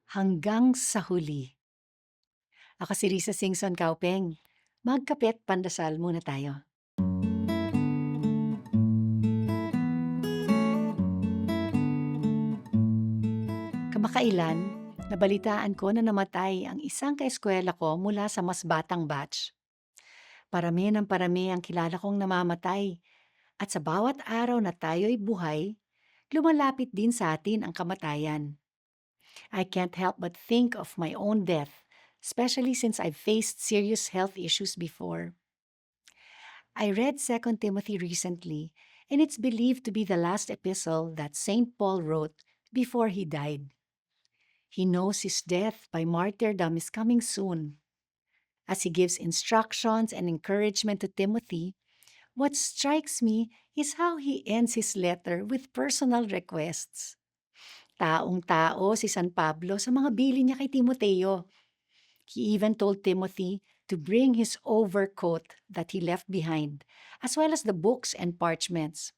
Hanggang sa huli. Ako si Risa Singson Kaupeng. Magkape't pandasal muna tayo. Kamakailan, nabalitaan ko na namatay ang isang kaeskwela ko mula sa mas batang batch. Parami ng parami ang kilala kong namamatay at sa bawat araw na tayo'y buhay, lumalapit din sa atin ang kamatayan. I can't help but think of my own death, especially since I've faced serious health issues before. I read Second Timothy recently, and it's believed to be the last epistle that St. Paul wrote before he died. He knows his death by martyrdom is coming soon. As he gives instructions and encouragement to Timothy, what strikes me is how he ends his letter with personal requests. Taong-tao si San Pablo sa mga bilin niya kay Timoteo. He even told Timothy to bring his overcoat that he left behind, as well as the books and parchments.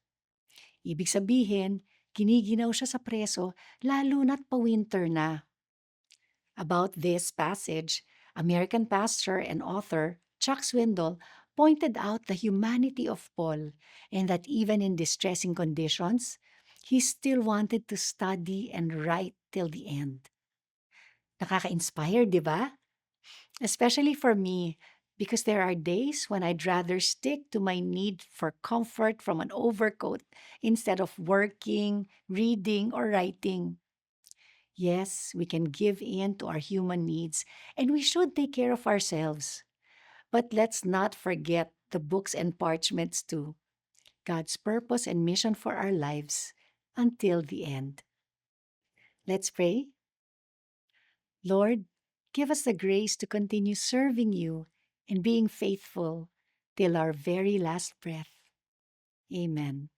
Ibig sabihin, giniginaw siya sa preso lalo na't pa-winter na. About this passage, American pastor and author Chuck Swindoll pointed out the humanity of Paul and that even in distressing conditions, he still wanted to study and write till the end. Nakaka-inspire, di ba? Especially for me, because there are days when I'd rather stick to my need for comfort from an overcoat instead of working, reading, or writing. Yes, we can give in to our human needs and we should take care of ourselves. But let's not forget the books and parchments too, God's purpose and mission for our lives until the end. Let's pray. Lord, give us the grace to continue serving you and being faithful till our very last breath. Amen.